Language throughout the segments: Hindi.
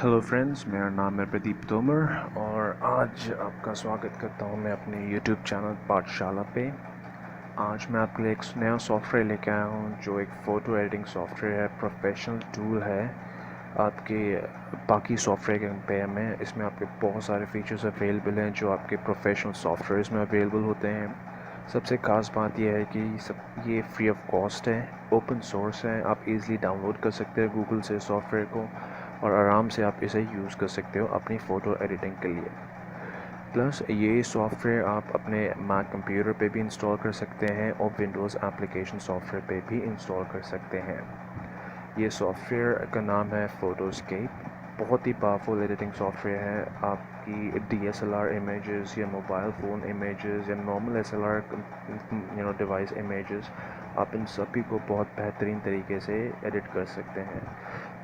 हेलो फ्रेंड्स, मेरा नाम है प्रदीप तोमर और आज आपका स्वागत करता हूं मैं अपने यूट्यूब चैनल पाठशाला पे। आज मैं आपके लिए एक नया सॉफ्टवेयर लेके आया हूं जो एक फ़ोटो एडिटिंग सॉफ्टवेयर है, प्रोफेशनल टूल है आपके बाकी सॉफ्टवेयर के कंपेयर में। इसमें आपके बहुत सारे फीचर्स अवेलेबल हैं जो आपके प्रोफेशनल सॉफ्टवेयर्स में अवेलेबल होते हैं। सबसे ख़ास बात यह है कि ये फ्री ऑफ कॉस्ट है, ओपन सोर्स है, आप इजीली डाउनलोड कर सकते हैं गूगल से सॉफ्टवेयर को और आराम से आप इसे यूज़ कर सकते हो अपनी फ़ोटो एडिटिंग के लिए। प्लस ये सॉफ्टवेयर आप अपने मैक कंप्यूटर पे भी इंस्टॉल कर सकते हैं और विंडोज़ एप्लीकेशन सॉफ्टवेयर पे भी इंस्टॉल कर सकते हैं। ये सॉफ्टवेयर का नाम है फ़ोटोस्केप। बहुत ही पावरफुल एडिटिंग सॉफ्टवेयर है। आपकी DSLR इमेजेस या मोबाइल फ़ोन इमेजेस या नॉर्मल SLR डिवाइस इमेजेस, आप इन सभी को बहुत बेहतरीन तरीके से एडिट कर सकते हैं।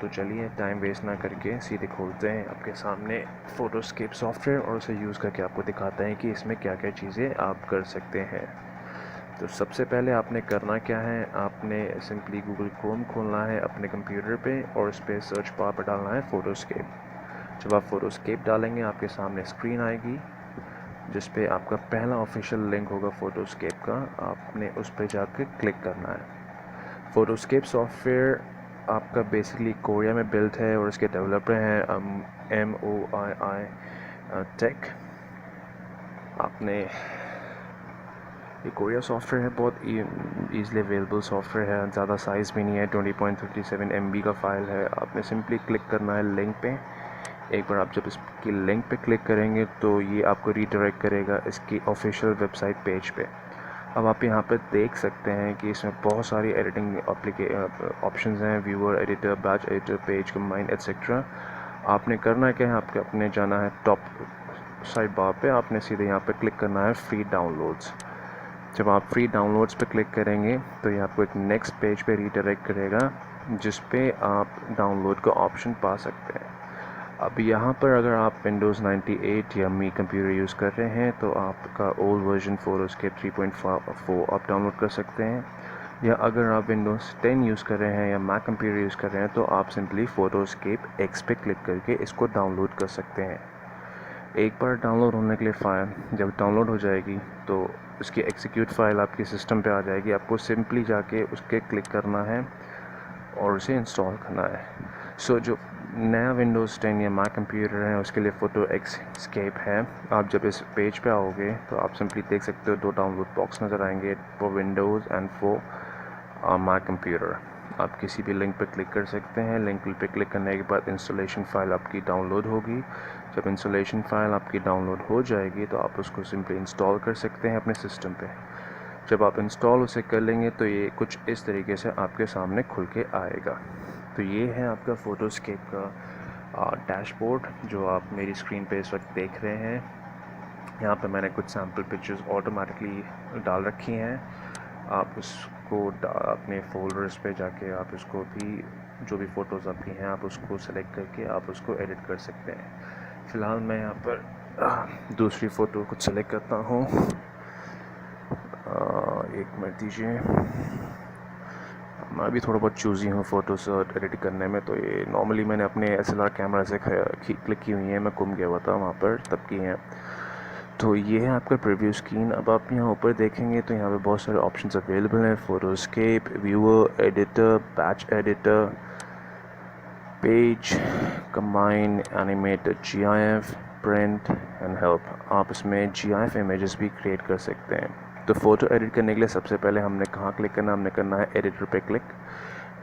तो चलिए टाइम वेस्ट ना करके सीधे खोलते हैं आपके सामने फ़ोटोस्केप सॉफ्टवेयर और उसे यूज़ करके आपको दिखाते हैं कि इसमें क्या क्या चीज़ें आप कर सकते हैं। तो सबसे पहले आपने करना क्या है, आपने सिंपली गूगल क्रोम खोलना है अपने कंप्यूटर पे और उस पर सर्च बार पर डालना है फ़ोटोस्केप। जब आप फ़ोटोस्केप डालेंगे आपके सामने स्क्रीन आएगी जिस पे आपका पहला ऑफिशियल लिंक होगा फ़ोटोस्केप का। आपने उस पर जाकर क्लिक करना है। फ़ोटोस्केप सॉफ्टवेयर आपका बेसिकली कोरिया में बिल्ट है और इसके डेवलपर हैं MOII टेक। आपने ये कोरिया सॉफ्टवेयर है, बहुत ईज़िली अवेलेबल सॉफ्टवेयर है, ज़्यादा साइज़ भी नहीं है, 20.57 MB का फ़ाइल है। आपने सिंपली क्लिक करना है लिंक पे। एक बार आप जब इसकी लिंक पे क्लिक करेंगे तो ये आपको रीडायरेक्ट करेगा इसकी ऑफिशियल वेबसाइट पेज पे। अब आप यहाँ पे देख सकते हैं कि इसमें बहुत सारी एडिटिंग ऑप्शंस हैं, viewer editor, batch editor, page combine etcetera. आपने करना क्या है, आपके अपने जाना है टॉप साइड बार पे, आपने सीधे यहाँ पे क्लिक करना है फ्री डाउनलोड्स। जब आप फ्री डाउनलोड्स पे क्लिक करेंगे तो ये आपको एक नेक्स्ट पेज पे रीडायरेक्ट करेगा जिस पे आप डाउनलोड का ऑप्शन पा सकते हैं। अब यहाँ पर अगर आप विंडोज़ 98 या मी कंप्यूटर यूज़ कर रहे हैं तो आपका ओल्ड वर्जन फ़ोटोस्केप 3.4 आप डाउनलोड कर सकते हैं, या अगर आप विंडोज़ 10 यूज़ कर रहे हैं या मैक कंप्यूटर यूज़ कर रहे हैं तो आप सिंपली फ़ोटोस्केप X पे क्लिक करके इसको डाउनलोड कर सकते हैं। एक बार डाउनलोड होने के लिए फ़ाइल जब डाउनलोड हो जाएगी तो उसकी एग्जीक्यूट फ़ाइल आपके सिस्टम पे आ जाएगी। आपको सिंपली जाके उसके क्लिक करना है और उसे इंस्टॉल करना है। जो नया विंडोज़ 10 या मैक कंप्यूटर है उसके लिए फ़ोटोस्केप है। आप जब इस पेज पे आओगे तो आप सिंपली देख सकते हो दो डाउनलोड बॉक्स नज़र आएंगे for Windows and for Mac computer. आप किसी भी लिंक पर क्लिक कर सकते हैं। लिंक पे क्लिक करने के बाद इंस्टॉलेशन फ़ाइल आपकी डाउनलोड होगी। जब इंस्टॉलेशन फ़ाइल आपकी डाउनलोड हो जाएगी तो आप उसको सिंपली इंस्टॉल कर सकते हैं अपने सिस्टम पे। जब आप इंस्टॉल उसे कर लेंगे तो ये कुछ इस तरीके से आपके सामने खुल के आएगा। तो ये है आपका फ़ोटोस्केप का डैशबोर्ड जो आप मेरी स्क्रीन पे इस वक्त देख रहे हैं। यहाँ पे मैंने कुछ सैम्पल पिक्चर्स ऑटोमेटिकली डाल रखी हैं। आप उसको अपने फोल्डर्स पे जाके आप उसको भी जो भी फ़ोटोज़ आपकी हैं आप उसको सेलेक्ट करके आप उसको एडिट कर सकते हैं। फ़िलहाल मैं यहाँ पर दूसरी फ़ोटो को सेलेक्ट करता हूँ। एक मिनट दीजिए, मैं भी थोड़ा बहुत चूज़ी हूँ फ़ोटोज़ एडिट करने में। तो ये नॉर्मली मैंने अपने SLR कैमरा से क्लिक की हुई है, मैं गुम गया हुआ था वहाँ पर तब की हैं। तो ये है आपका प्रीव्यू स्क्रीन। अब आप यहाँ ऊपर देखेंगे तो यहाँ पे बहुत सारे ऑप्शंस अवेलेबल हैं, PhotoScape, viewer editor, batch editor, page combine, animated, GIF, print and help. आप इसमें GIF इमेजेस भी क्रिएट कर सकते हैं। तो फ़ोटो एडिट करने के लिए सबसे पहले हमने कहाँ क्लिक करना, हमने करना है एडिटर पे क्लिक।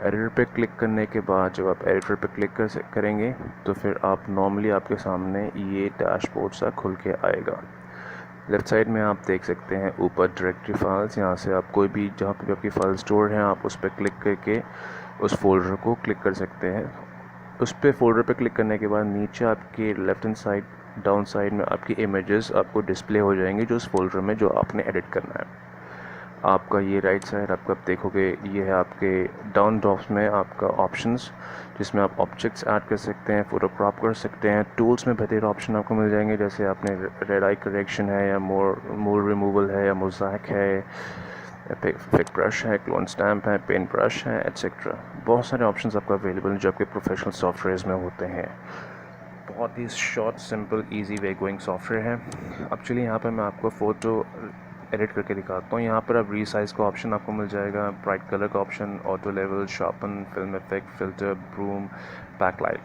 एडिटर पे क्लिक करने के बाद जब आप एडिटर पे क्लिक करेंगे तो फिर आप नॉर्मली आपके सामने ये डैशबोर्ड सा खुल के आएगा। लेफ़्ट साइड में आप देख सकते हैं ऊपर डायरेक्टरी फाइल्स, यहाँ से आप कोई भी जहाँ पे भी आपकी फ़ाइल स्टोर है आप उस पर क्लिक करके उस फोल्डर को क्लिक कर सकते हैं। उस पर फोल्डर पे क्लिक करने के बाद नीचे आपके left hand side down side में आपकी इमेजेस आपको डिस्प्ले हो जाएंगी जो उस फोल्डर में जो आपने एडिट करना है। आपका ये राइट साइड आपका आप देखोगे ये है आपके डाउन ड्रॉप्स में आपका ऑप्शंस जिसमें आप ऑब्जेक्ट्स ऐड कर सकते हैं, फ़ोटो क्रॉप कर सकते हैं। टूल्स में बेहतर ऑप्शन आपको मिल जाएंगे, जैसे आपने रेड आई करेक्शन है या मोर रिमूवल है या मोज़ाइक है, फिक ब्रश है, क्लोन स्टैम्प है, पेन ब्रश है एट्सेट्रा। बहुत सारे ऑप्शंस आपको अवेलेबल हैं जो आपके प्रोफेशनल सॉफ्टवेयर्स में होते हैं। बहुत ही short simple easy way going software है। अब चलिए यहाँ पर मैं आपको फ़ोटो एडिट करके दिखाता हूँ। यहाँ पर अब रीसाइज का ऑप्शन आपको मिल जाएगा, ब्राइट कलर का option, auto level, sharpen, film effect, filter, bloom, backlight.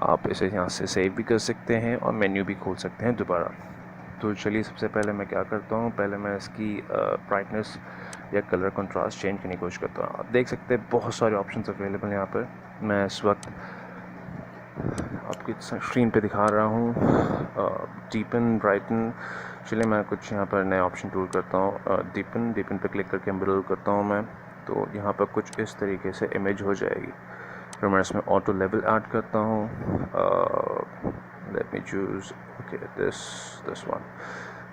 आप इसे यहाँ से सेव भी कर सकते हैं और मेन्यू भी खोल सकते हैं दोबारा। तो चलिए सबसे पहले मैं क्या करता हूँ, पहले मैं इसकी ब्राइटनेस या कलर कंट्रास्ट चेंज करने की कोशिश करता हूँ। आप देख सकते हैं बहुत सारे ऑप्शंस अवेलेबल हैं यहाँ पर। मैं इस वक्त आपकी स्क्रीन पे दिखा रहा हूँ डीपन, ब्राइटन। चलिए मैं कुछ यहाँ पर नए ऑप्शन टूल करता हूँ। डीपन पे क्लिक करके मिरर करता हूँ मैं, तो यहाँ पर कुछ इस तरीके से इमेज हो जाएगी। फिर मैं इसमें ऑटो लेवल ऐड करता हूँ। Let me choose okay this one.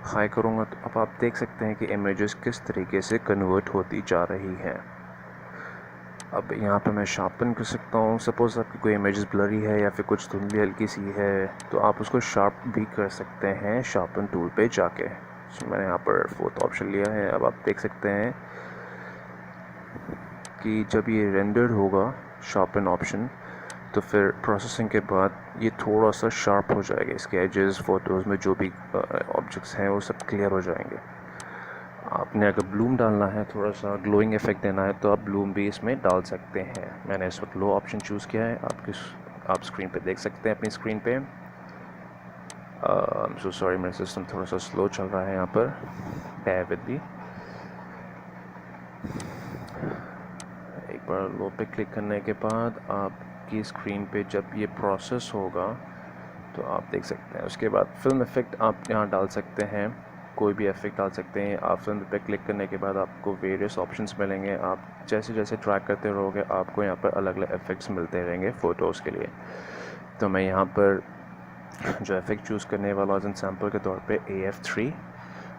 High करूँगा तो अब आप देख सकते हैं कि इमेजेस किस तरीके से कन्वर्ट होती जा रही हैं। अब यहाँ पे मैं शार्पन कर सकता हूँ। सपोज़ आपकी कोई इमेजेस ब्लरी है या फिर कुछ धुंधली हल्की सी है, तो आप उसको शार्प भी कर सकते हैं शार्पन टूल पे जाके। तो मैंने यहाँ पर 4th ऑप्शन लिया है। अब आप देख सकते हैं कि जब ये रेंडर्ड होगा शार्पन ऑप्शन, तो फिर प्रोसेसिंग के बाद ये थोड़ा सा शार्प हो जाएगा। इसके एजेस, फ़ोटोज़ में जो भी ऑब्जेक्ट्स हैं वो सब क्लियर हो जाएंगे। आपने अगर ब्लूम डालना है, थोड़ा सा ग्लोइंग इफेक्ट देना है, तो आप ब्लूम भी इसमें डाल सकते हैं। मैंने इस वक्त लो ऑप्शन चूज़ किया है। आप स्क्रीन पे देख सकते हैं अपनी स्क्रीन पे। सो सॉरी, मेरा सिस्टम थोड़ा सा स्लो चल रहा है यहाँ पर, बेयर विद मी। एक बार लो पे क्लिक करने के बाद आपकी स्क्रीन पे जब ये प्रोसेस होगा तो आप देख सकते हैं। उसके बाद फिल्म इफेक्ट आप यहाँ डाल सकते हैं, कोई भी इफेक्ट डाल सकते हैं। आप फिल्म पे क्लिक करने के बाद आपको वेरियस ऑप्शंस मिलेंगे। आप जैसे जैसे ट्रैक करते रहोगे आपको यहाँ पर अलग अलग इफेक्ट्स मिलते रहेंगे फ़ोटोज़ के लिए। तो मैं यहाँ पर जो इफेक्ट चूज़ करने वाला एज सैम्पल के तौर पे AF3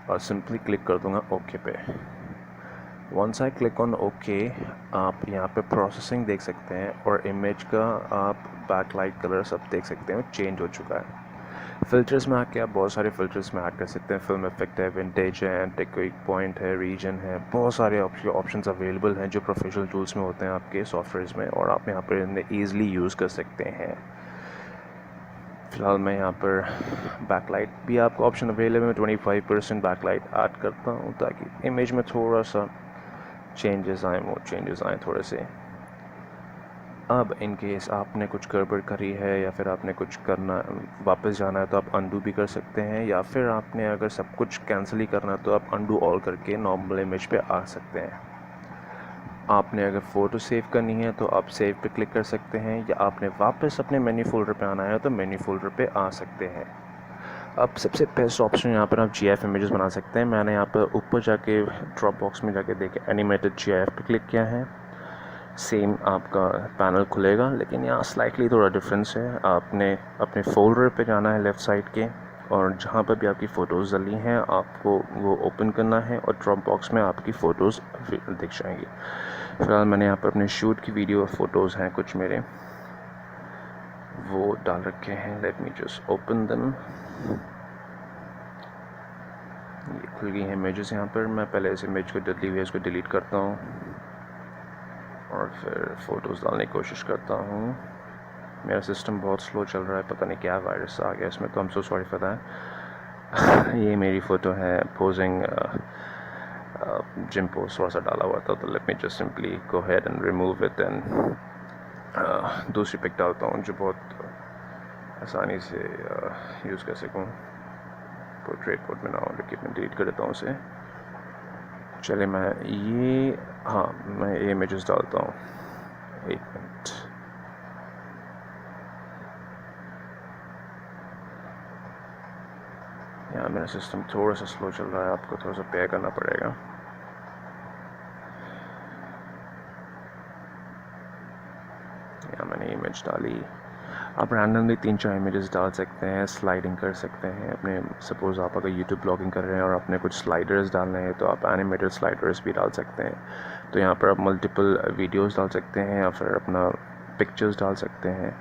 और सिंपली क्लिक कर दूँगा ओके पे। Once I click on okay, आप यहाँ पे प्रोसेसिंग देख सकते हैं और इमेज का आप बैकलाइट कलर सब देख सकते हैं चेंज हो चुका है। फ़िल्टर्स में आके आप बहुत सारे फ़िल्टर्स में ऐड कर सकते हैं। फिल्म इफेक्ट है, विंटेज है, एंटिक्विक पॉइंट है, रीजन है, बहुत सारे ऑप्शंस अवेलेबल हैं जो प्रोफेशनल टूल्स में होते हैं आपके सॉफ्टवेयर्स में, और आप यहाँ पर इन्हें ईज़िली यूज़ कर सकते हैं। फ़िलहाल मैं यहाँ पर बैकलाइट भी आपको ऑप्शन अवेलेबल है, 25% बैकलाइट ऐड करता हूँ ताकि इमेज में थोड़ा सा चेंजेस आएँ थोड़े से। अब इन केस आपने कुछ गड़बड़ करी है या फिर आपने कुछ करना वापस जाना है तो आप अंडू भी कर सकते हैं, या फिर आपने अगर सब कुछ कैंसिल ही करना है तो आप अंडू ऑल करके नॉर्मल इमेज पे आ सकते हैं। आपने अगर फ़ोटो सेव करनी है तो आप सेव पे क्लिक कर सकते हैं, या आपने वापस अपने मेन्यू फोल्डर पे आना है तो मेन्यू फोल्डर पे आ सकते हैं। अब सबसे बेस्ट ऑप्शन यहाँ पर आप GIF इमेजेस बना सकते हैं। मैंने यहाँ पर ऊपर जाके ड्रॉप बॉक्स में जाके देखे एनिमेटेड GIF पे क्लिक किया है। सेम आपका पैनल खुलेगा, लेकिन यहाँ स्लाइटली थोड़ा डिफरेंस है। आपने अपने फोल्डर पे जाना है लेफ़्ट साइड के, और जहाँ पर भी आपकी फ़ोटोज़ डली हैं आपको वो ओपन करना है और ड्रॉप बॉक्स में आपकी फ़ोटोज़ दिख जाएंगी। फ़िलहाल मैंने यहाँ पर अपने शूट की वीडियो फ़ोटोज़ हैं कुछ मेरे, वो डाल रखे हैं। Let me just open them. ये खुल गई हैं इमेजेस। यहाँ पर मैं पहले इस इमेज को डली हुई है इसको डिलीट करता हूँ और फिर फ़ोटोज़ डालने की कोशिश करता हूँ। मेरा सिस्टम बहुत स्लो चल रहा है, पता नहीं क्या वायरस आ गया इसमें, तो I'm so sorry for that। ये मेरी फ़ोटो है पोजिंग, जिम पोज थोड़ा सा डाला हुआ था, तो let me just simply go ahead and remove it and दूसरी पिक डालता हूँ जो बहुत आसानी से यूज़ कर सकूँ। पोर्ट्रेट मोड में ना हो, लेकिन मैं डिलीट कर देता हूँ उसे। चले मैं ये इमेजेस डालता हूँ। 1 मिनट। यहाँ मेरा सिस्टम थोड़ा सा स्लो चल रहा है, आपको थोड़ा सा पे करना पड़ेगा। यहाँ मैंने इमेज डाली। आप रैंडमली 3-4 इमेजेस डाल सकते हैं, स्लाइडिंग कर सकते हैं अपने। सपोज़ आप अगर यूट्यूब ब्लॉगिंग कर रहे हैं और अपने कुछ स्लाइडर्स डालने हैं तो आप एनिमेटेड स्लाइडर्स भी डाल सकते हैं। तो यहाँ पर आप मल्टीपल वीडियोस डाल सकते हैं या फिर अपना पिक्चर्स डाल सकते हैं।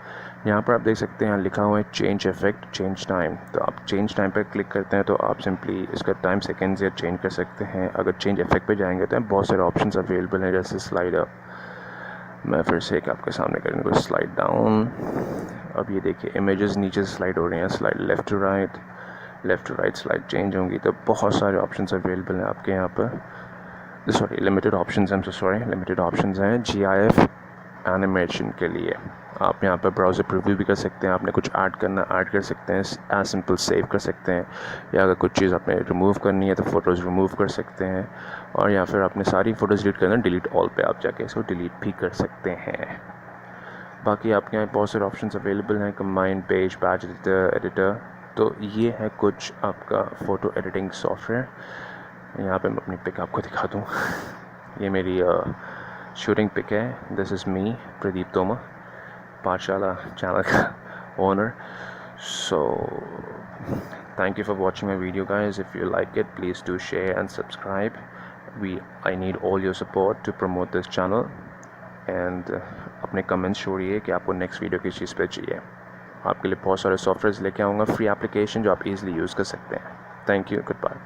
यहाँ पर आप देख सकते हैं यहाँ लिखा हुआ है चेंज इफेक्ट, चेंज टाइम। तो आप चेंज टाइम पर क्लिक करते हैं तो आप सिंपली इसका टाइम सेकेंड्स या चेंज कर सकते हैं। अगर चेंज इफेक्ट पे जाएंगे तो बहुत सारे ऑप्शंस अवेलेबल हैं, जैसे स्लाइडर। मैं फिर से एक आपके सामने करूँगा, स्लाइड डाउन, अब ये देखिए इमेजेस नीचे से स्लाइड हो रही हैं, slide left to right slide change होंगी। तो बहुत सारे ऑप्शंस अवेलेबल हैं आपके यहाँ पर, सॉरी लिमिटेड ऑप्शंस हैं, लिमिटेड ऑप्शंस हैं GIF एनिमेशन के लिए। आप यहाँ पर ब्राउज़र प्रीव्यू भी कर सकते हैं, आपने कुछ ऐड करना ऐड कर सकते हैं, एज सिंपल सेव कर सकते हैं, या अगर कुछ चीज़ आपने रिमूव करनी है तो फ़ोटोज़ रिमूव कर सकते हैं, और या फिर आपने सारी फ़ोटोज़ डिलीट करना डिलीट ऑल पे आप जाके इसको डिलीट भी कर सकते हैं। बाकी आपके यहाँ बहुत सारे ऑप्शंस अवेलेबल हैं, कंबाइन पेज, पैच एडिटर। तो ये है कुछ आपका फ़ोटो एडिटिंग सॉफ्टवेयर। यहाँ पे मैं अपनी पिक आपको दिखा दूँ। ये मेरी शूटिंग पिक है। This is me, Pradeep Tomar, पाठशाला चैनल का owner. So thank you for watching my video, guys. If you like it, please do share and subscribe. I need all your support to promote this channel. And अपने कमेंट्स छोड़िए कि आपको नेक्स्ट वीडियो किस चीज़ पे चाहिए। आपके लिए बहुत सारे सॉफ्टवेयर्स लेके आऊँगा, फ्री एप्लीकेशन जो आप इजीली यूज़ कर सकते हैं। Thank you, good bye.